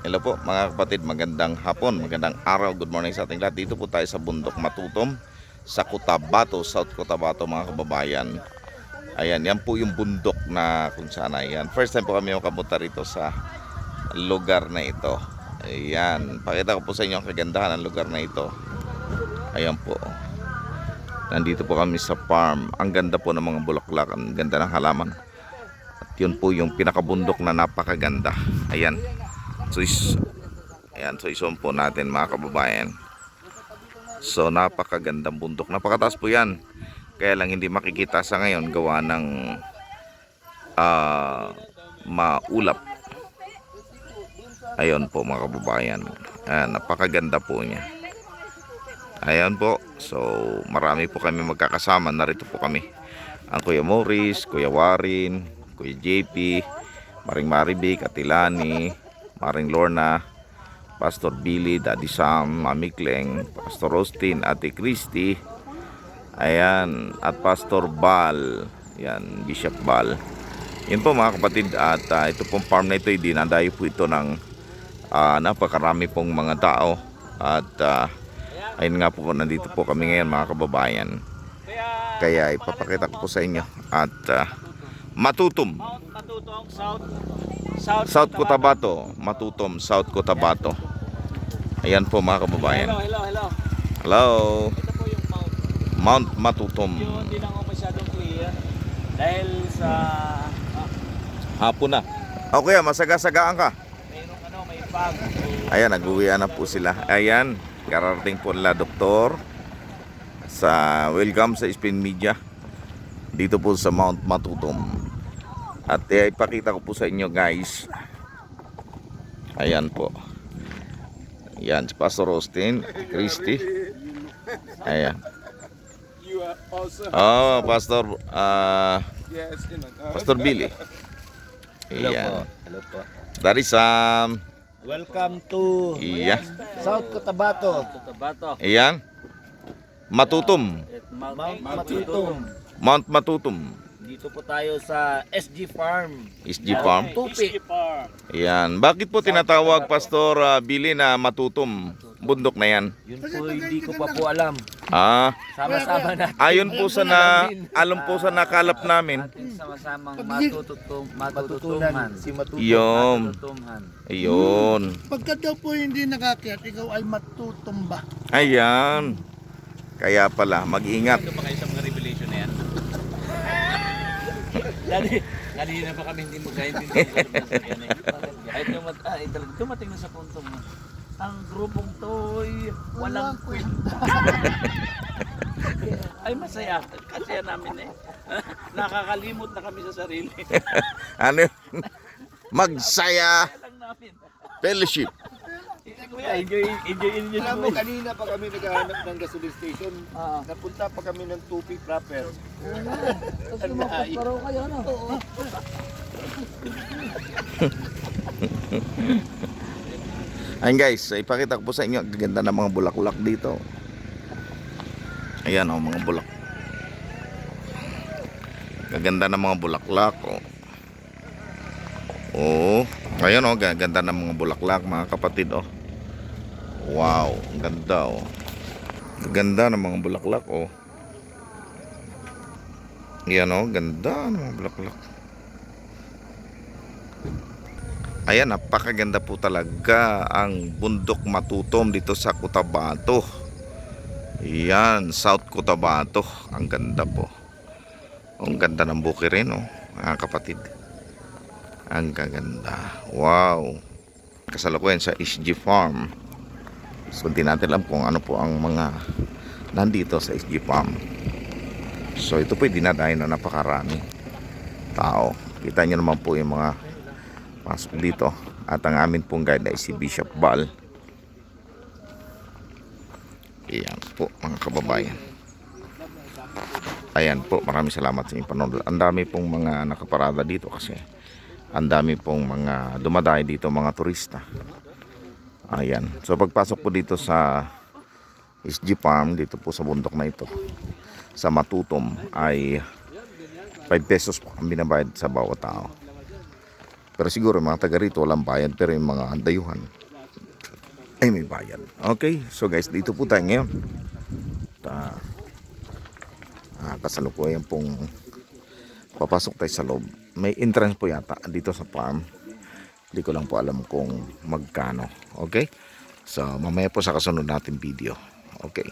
Hello po mga kapatid, magandang hapon, magandang araw, good morning sa ating lahat. Dito po tayo sa bundok Matutom sa Cotabato, South Cotabato mga kababayan. Ayan, yan po yung bundok na kung saan ayan. First time po kami makapunta rito sa lugar na ito. Ayan, pakita ko po sa inyo ang kagandahan ng lugar na ito. Ayan po. Nandito po kami sa farm. Ang ganda po ng mga bulaklak, ang ganda ng halaman. At yun po yung pinakabundok na napakaganda. Ayan. So ison po natin mga kababayan. So napakagandang bundok. Napakataas po yan. Kaya lang hindi makikita sa ngayon gawa ng maulap. Ayun po mga kababayan. Ayan, napakaganda po niya. Ayan po. So marami po kami magkakasama. Narito po kami. Ang Kuya Morris, Kuya Warin, Kuya JP, Maring Maribik, Atilani, Maring Lorna, Pastor Billy, Daddy Sam, Mami Kleng, Pastor Austin, Ate Christy, ayan, at Pastor Bal, yan, Bishop Bal. Yun po mga kapatid, at ito pong farm na ito, dinadayo po ito ng napakarami pong mga tao. At ayun nga po, nandito po kami ngayon mga kababayan. Kaya ipapakita ko po sa inyo at Matutom. South Cotabato, Matutom, South Cotabato. Ayan po mga kababayan. Hello. Ito po yung Mount Matutom. Yun, hindi lang ako masyadong clear. Dahil sa Hapon na. Okay, masaga-sagaan ka. mayroong may fog. Ayan, nag-uwian na po sila. Ayan, kararating po nila doktor sa welcome sa Spin Media dito po sa Mount Matutom. At ipakita ko po sa inyo guys. Ayan po. Ayan si Pastor Austin, Christy. Ayan. Oh, Pastor Pastor Billy. Ayan. Hello po. Dari Sam. Welcome to South Cotabato. Ayan. Matutom. Mount Matutom. Mount Matutom. Dito po tayo sa SG Farm. SG Farm. Tupi. Ayan. Bakit po tinatawag Pastor Billy na Matutom? Bundok na yan. Yun po hindi ko pa po alam. Sama-sama natin. Ayon po sa alam po sa nakalap namin. Ating sama-samang matututuman. Si Matutom. Yung. Matutuman. Ayun. Pagka daw po hindi nakakit, ikaw ay matutumba. Ayan. Kaya pala, mag-ingat. Ano pa kayo sa mga revelation na yan? Kanina pa kami hindi magkaintindihan. Kahit dumating na sa punto mo. Ang grupong to'y walang kwenta. Ay masaya. Kasi namin nakakalimot na kami sa sarili. Ano yun? Magsaya Lang namin. fellowship. Kuya, enjoy Alam mo, kanina pa kami naghahanap ng gasoline station. Napunta pa kami ng Tupi proper. Ayun guys, ipakita ko po sa inyo ang ganda ng mga bulaklak dito. Ayan mga bulak. Gaganda ng mga bulaklak Ayan ganda ng mga bulaklak mga kapatid Wow, ang ganda Ganda ng mga bulaklak Ayan ganda ng mga bulaklak. Ayan, napakaganda po talaga ang bundok Matutom dito sa Cotabato. Ayan, South Cotabato. Ang ganda po. Ang ganda ng bukid rin mga kapatid. Ang gaganda. Wow. Kasalukuyan sa SG Farm. So hindi natin alam kung ano po ang mga nandito sa SG Farm. So ito po dinadayo na napakarami tao. Kita nyo naman po yung mga pasok dito. At ang amin pong guide ay si Bishop Bal. Ayan po mga kababayan. Ayan po, maraming salamat sa inyong panonood. Ang dami pong mga nakaparada dito kasi ang dami pong mga dumadayo dito, mga turista. Ayan. So pagpasok po dito sa SG Farm, dito po sa bundok na ito, sa Matutom, ay 5 pesos po ang binabayad sa bawat tao. Pero siguro mga taga rito walang bayad, pero yung mga dayuhan ay may bayad. Okay, so guys, dito po tayo ngayon. Kasalukuyan pong papasok tayo sa loob. May entrance po yata dito sa farm. Hindi ko lang po alam kung magkano. Okay, so mamaya po sa kasunod natin video. Okay.